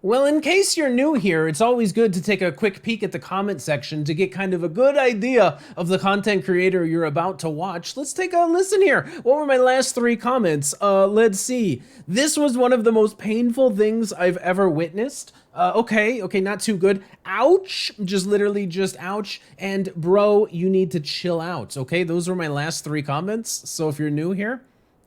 Well, in case you're new here, it's always good to take a quick peek at the comment section to get kind of a good idea of the content creator you're about to watch. Let's take a listen here. What were my last three comments? Let's see. This was one of the most painful things I've ever witnessed. Okay, not too good. Ouch, just literally just ouch. And bro, you need to chill out, okay? Those were my last three comments. So if you're new here,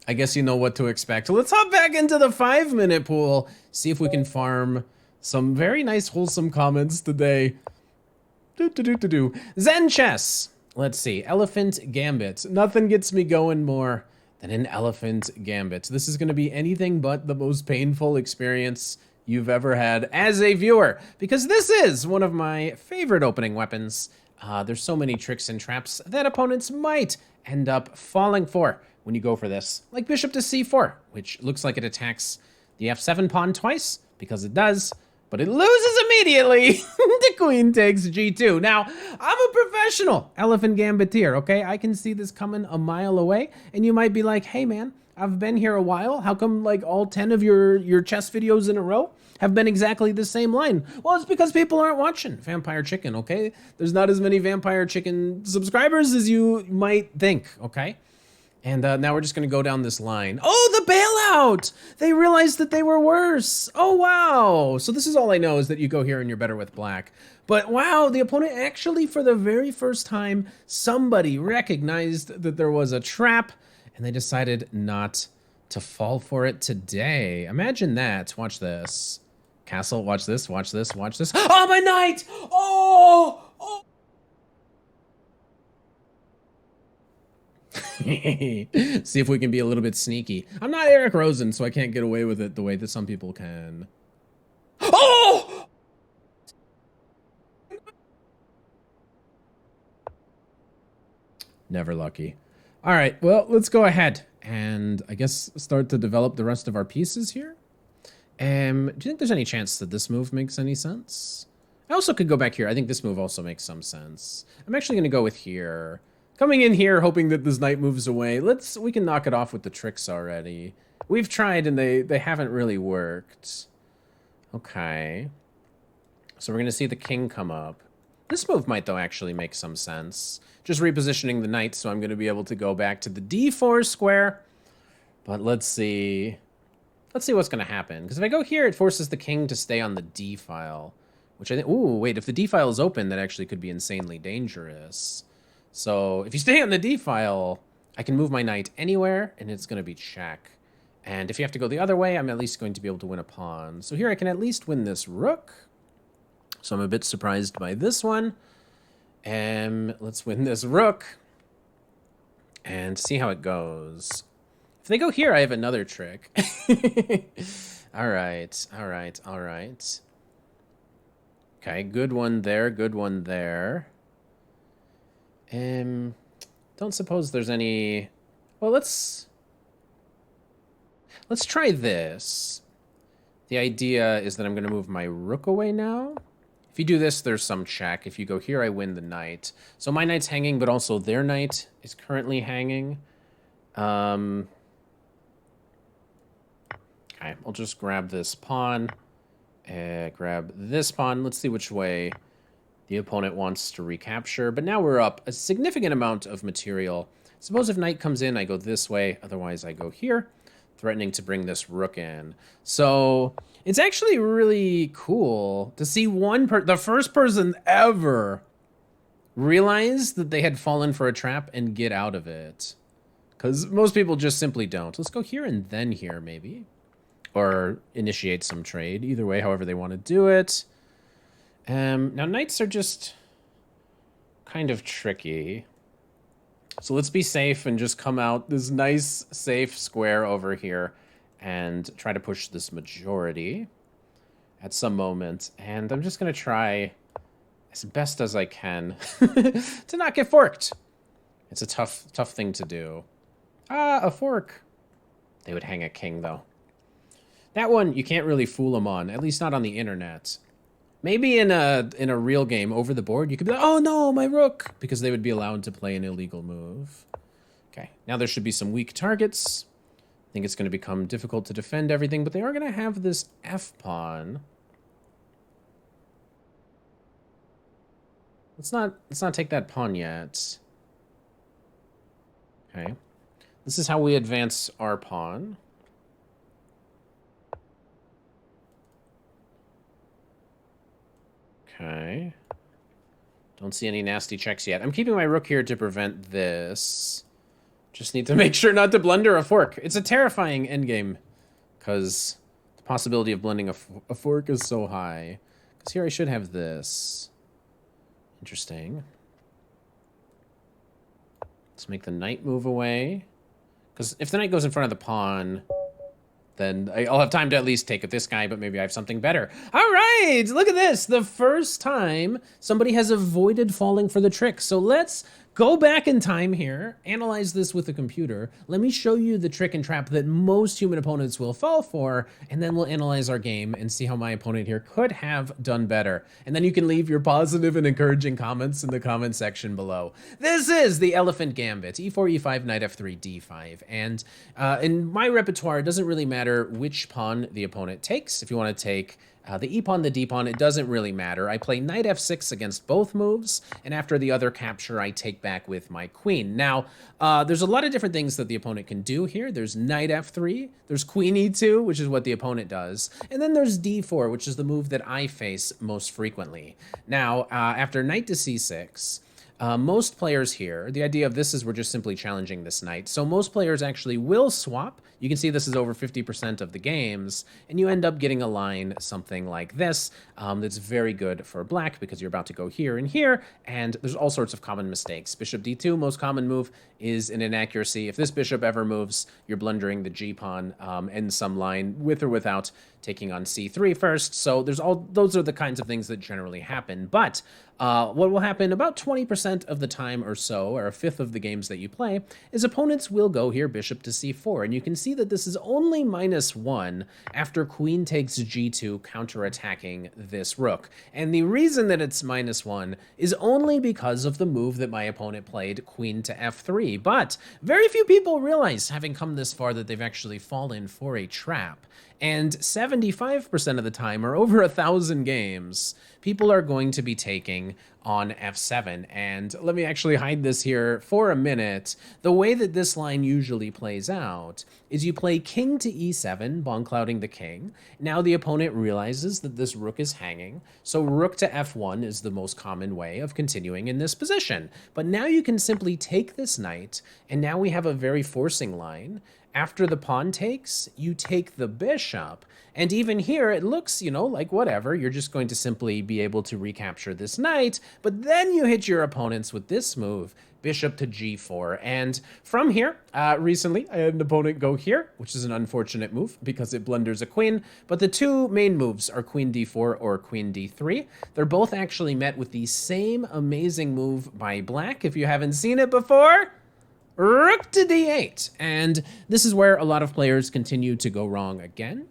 I guess you know what to expect. So let's hop back into the 5-minute pool, see if we can farm some very nice wholesome comments today. Zen chess. Let's see. Elephant Gambit. Nothing gets me going more than an Elephant Gambit. This is going to be anything but the most painful experience you've ever had as a viewer, because this is one of my favorite opening weapons. There's so many tricks and traps that opponents might end up falling for when you go for this, like bishop to c4, which looks like it attacks the f7 pawn twice, because it does, but it loses immediately. The queen takes g2. Now, I'm a professional Elephant Gambitier, okay? I can see this coming a mile away, and you might be like, hey man, I've been here a while. How come like all 10 of your chess videos in a row have been exactly the same line? Well, it's because people aren't watching Vampire Chicken, okay? There's not as many Vampire Chicken subscribers as you might think, okay? And now we're just going to go down this line. Oh, the bailout! They realized that they were worse. Oh, wow. So this is all I know, is that you go here and you're better with black. But wow, the opponent actually, for the very first time, somebody recognized that there was a trap, and they decided not to fall for it today. Imagine that. Watch this. Castle, watch this, watch this, watch this. Oh, my knight! Oh! Oh! See if we can be a little bit sneaky. I'm not Eric Rosen, so I can't get away with it the way that some people can. Oh! Never lucky. All right, well, let's go ahead and I guess start to develop the rest of our pieces here. Do you think there's any chance that this move makes any sense? I also could go back here. I think this move also makes some sense. I'm actually going to go with here. Coming in here, hoping that this knight moves away. We can knock it off with the tricks already. We've tried and they haven't really worked. Okay. So we're going to see the king come up. This move might, though, actually make some sense. Just repositioning the knight, so I'm going to be able to go back to the d4 square. But let's see. Let's see what's going to happen. Because if I go here, it forces the king to stay on the d file. Which I think... Ooh, wait. If the d file is open, that actually could be insanely dangerous. So if you stay on the d file, I can move my knight anywhere, and it's going to be check. And if you have to go the other way, I'm at least going to be able to win a pawn. So here I can at least win this rook. So I'm a bit surprised by this one. Let's win this rook and see how it goes. If they go here, I have another trick. All right, all right, all right. Okay, good one there, good one there. Don't suppose there's any... Well, let's try this. The idea is that I'm going to move my rook away now. If you do this, there's some check. If you go here, I win the knight. So my knight's hanging, but also their knight is currently hanging. Okay, I'll just grab this pawn. Grab this pawn. Let's see which way the opponent wants to recapture. But now we're up a significant amount of material. Suppose if knight comes in, I go this way. Otherwise, I go here, threatening to bring this rook in. So it's actually really cool to see the first person ever realize that they had fallen for a trap and get out of it. Because most people just simply don't. Let's go here and then here, maybe. Or initiate some trade. Either way, however they want to do it. Now, knights are just kind of tricky. So let's be safe and just come out this nice, safe square over here and try to push this majority at some moment. And I'm just going to try as best as I can to not get forked. It's a tough thing to do. Ah, a fork. They would hang a king, though. That one, you can't really fool them on, at least not on the internet. Maybe in a real game over the board, you could be like, oh no, my rook, because they would be allowed to play an illegal move. Okay, now there should be some weak targets. I think it's going to become difficult to defend everything, but they are going to have this f-pawn. Let's not take that pawn yet. Okay. This is how we advance our pawn. Okay. Don't see any nasty checks yet. I'm keeping my rook here to prevent this. Just need to make sure not to blunder a fork. It's a terrifying endgame, because the possibility of blundering a fork is so high. Because here I should have this. Interesting. Let's make the knight move away. Because if the knight goes in front of the pawn, then I'll have time to at least take this guy, but maybe I have something better. All right, look at this. The first time somebody has avoided falling for the trick. So let's go back in time here, analyze this with a computer. Let me show you the trick and trap that most human opponents will fall for, and then we'll analyze our game and see how my opponent here could have done better. And then you can leave your positive and encouraging comments in the comment section below. This is the Elephant Gambit, e4, e5, knight f3, d5. And in my repertoire, it doesn't really matter which pawn the opponent takes. If you want to take the e-pawn, the d-pawn, it doesn't really matter. I play knight f6 against both moves, and after the other capture, I take back with my queen. Now, there's a lot of different things that the opponent can do here. There's knight f3, there's queen e2, which is what the opponent does, and then there's d4, which is the move that I face most frequently. Now, after knight to c6, most players here, the idea of this is we're just simply challenging this knight. So most players actually will swap. You can see this is over 50% of the games, and you end up getting a line something like this that's very good for black because you're about to go here and here, and there's all sorts of common mistakes. Bishop d2, most common move, is an inaccuracy. If this bishop ever moves, you're blundering the g-pawn and some line with or without taking on c3 first. So those are the kinds of things that generally happen. But what will happen about 20% of the time or so, or a fifth of the games that you play, is opponents will go here bishop to c4. And you can see that this is only -1 after queen takes g2, counterattacking this rook. And the reason that it's -1 is only because of the move that my opponent played, queen to f3. But very few people realize, having come this far, that they've actually fallen for a trap. And 75% of the time, or over 1,000 games, people are going to be taking on f7. And let me actually hide this here for a minute. The way that this line usually plays out is you play king to e7, bond clouding the king. Now the opponent realizes that this rook is hanging, so rook to f1 is the most common way of continuing in this position. But now you can simply take this knight, and now we have a very forcing line. After the pawn takes, you take the bishop, and even here it looks, like whatever, you're just going to simply be able to recapture this knight, but then you hit your opponents with this move, bishop to g4, and from here, recently, I had an opponent go here, which is an unfortunate move because it blunders a queen, but the two main moves are queen d4 or queen d3. They're both actually met with the same amazing move by black. If you haven't seen it before, rook to d8, and this is where a lot of players continue to go wrong again.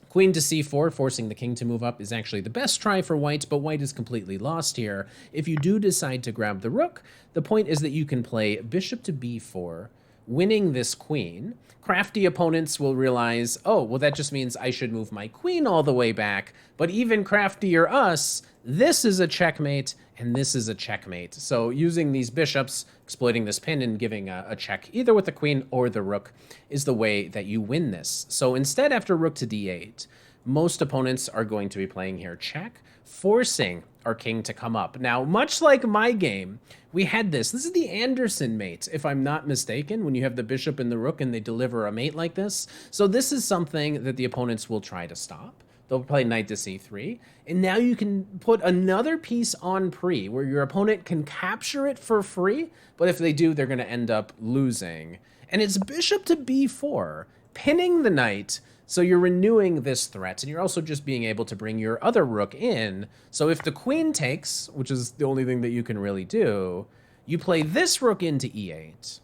Queen to c4, forcing the king to move up, is actually the best try for white, but white is completely lost here. If you do decide to grab the rook, the point is that you can play bishop to b4, winning this queen. Crafty opponents will realize, oh, well, that just means I should move my queen all the way back, but even craftier us, this is a checkmate, and this is a checkmate. So using these bishops, exploiting this pin and giving a check, either with the queen or the rook, is the way that you win this. So instead, after rook to d8, most opponents are going to be playing here check, forcing our king to come up. Now, much like my game, we had this. This is the Anderson mate, if I'm not mistaken, when you have the bishop and the rook and they deliver a mate like this. So this is something that the opponents will try to stop. They'll play knight to c3, and now you can put another piece on pre, where your opponent can capture it for free, but if they do, they're going to end up losing. And it's bishop to b4, pinning the knight, so you're renewing this threat, and you're also just being able to bring your other rook in. So if the queen takes, which is the only thing that you can really do, you play this rook into e8.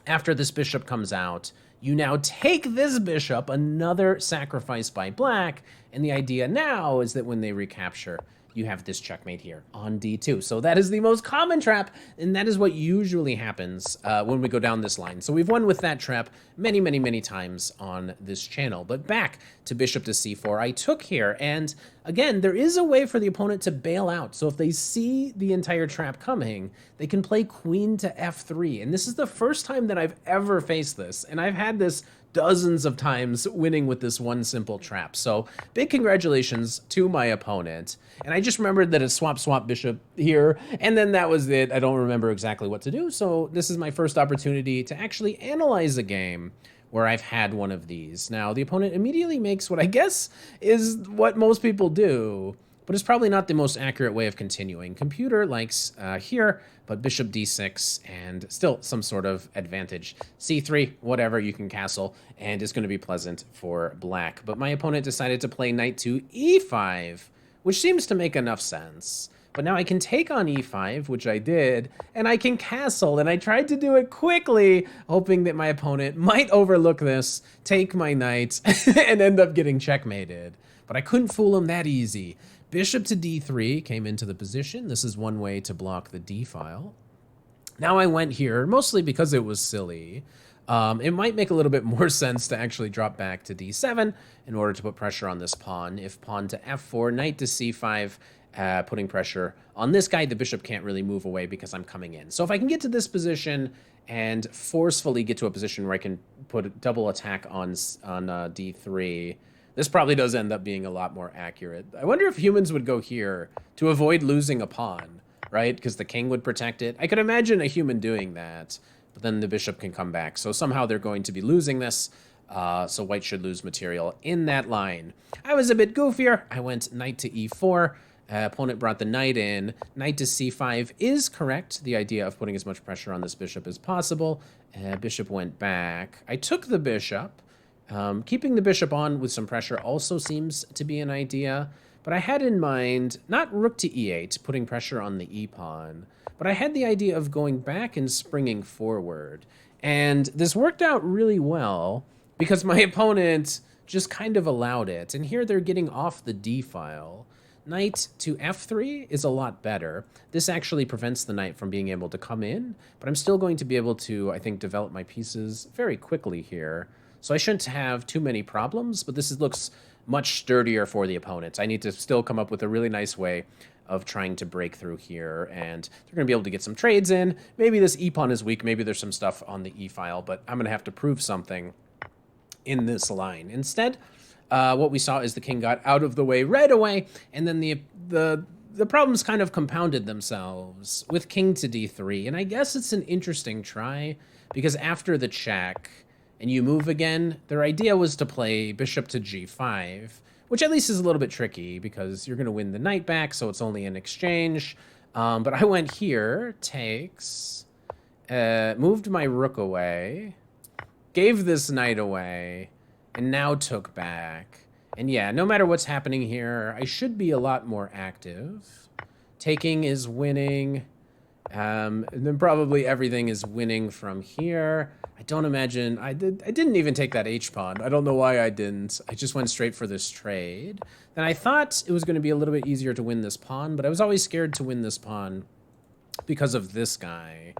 After this bishop comes out, you now take this bishop, another sacrifice by black, and the idea now is that when they recapture, you have this checkmate here on d2. So that is the most common trap, and that is what usually happens when we go down this line. So we've won with that trap many, many, many times on this channel. But back to bishop to c4, I took here, and again, there is a way for the opponent to bail out. So if they see the entire trap coming, they can play queen to f3. And this is the first time that I've ever faced this, and I've had this dozens of times winning with this one simple trap. So big congratulations to my opponent. And I just remembered that it's swap bishop here, and then that was it. I don't remember exactly what to do. So this is my first opportunity to actually analyze a game where I've had one of these. Now, the opponent immediately makes what I guess is what most people do, but it's probably not the most accurate way of continuing. Computer likes here, but bishop d6, and still some sort of advantage. c3, whatever, you can castle, and it's going to be pleasant for black. But my opponent decided to play knight to e5, which seems to make enough sense. But now I can take on e5, which I did, and I can castle, and I tried to do it quickly, hoping that my opponent might overlook this, take my knight, and end up getting checkmated. But I couldn't fool him that easy. Bishop to d3 came into the position. This is one way to block the d file. Now I went here, mostly because it was silly. It might make a little bit more sense to actually drop back to d7 in order to put pressure on this pawn. If pawn to f4, knight to c5, putting pressure on this guy, the bishop can't really move away because I'm coming in. So if I can get to this position and forcefully get to a position where I can put a double attack on d3, this probably does end up being a lot more accurate. I wonder if humans would go here to avoid losing a pawn, right? Because the king would protect it. I could imagine a human doing that, but then the bishop can come back. So somehow they're going to be losing this. So white should lose material in that line. I was a bit goofier. I went knight to e4. Opponent brought the knight in. Knight to c5 is correct. The idea of putting as much pressure on this bishop as possible. Bishop went back. I took the bishop. Keeping the bishop on with some pressure also seems to be an idea, but I had in mind not rook to e8, putting pressure on the e-pawn, but I had the idea of going back and springing forward. And this worked out really well because my opponent just kind of allowed it. And here they're getting off the d file. Knight to f3 is a lot better. This actually prevents the knight from being able to come in, but I'm still going to be able to, I think, develop my pieces very quickly here. So I shouldn't have too many problems, but this looks much sturdier for the opponents. I need to still come up with a really nice way of trying to break through here, and they're going to be able to get some trades in. Maybe this e-pawn is weak, maybe there's some stuff on the e-file, but I'm going to have to prove something in this line. Instead, what we saw is the king got out of the way right away, and then the problems kind of compounded themselves with king to d3, and I guess it's an interesting try, because after the check, and you move again, their idea was to play bishop to g5, which at least is a little bit tricky because you're going to win the knight back, so it's only an exchange. But I went here, takes, moved my rook away, gave this knight away, and now took back. And yeah, no matter what's happening here, I should be a lot more active. Taking is winning. And then probably everything is winning from here. I don't imagine, I didn't even take that h-pawn. I don't know why I didn't. I just went straight for this trade. Then I thought it was going to be a little bit easier to win this pawn, but I was always scared to win this pawn because of this guy.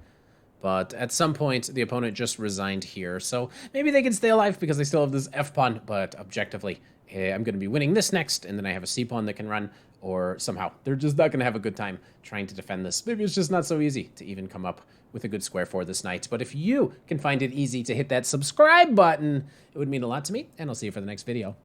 But at some point, the opponent just resigned here. So maybe they can stay alive because they still have this f-pawn, but objectively, I'm going to be winning this next, and then I have a c-pawn that can run, or somehow they're just not going to have a good time trying to defend this. Maybe it's just not so easy to even come up with a good square for this knight. But if you can find it easy to hit that subscribe button, it would mean a lot to me, and I'll see you for the next video.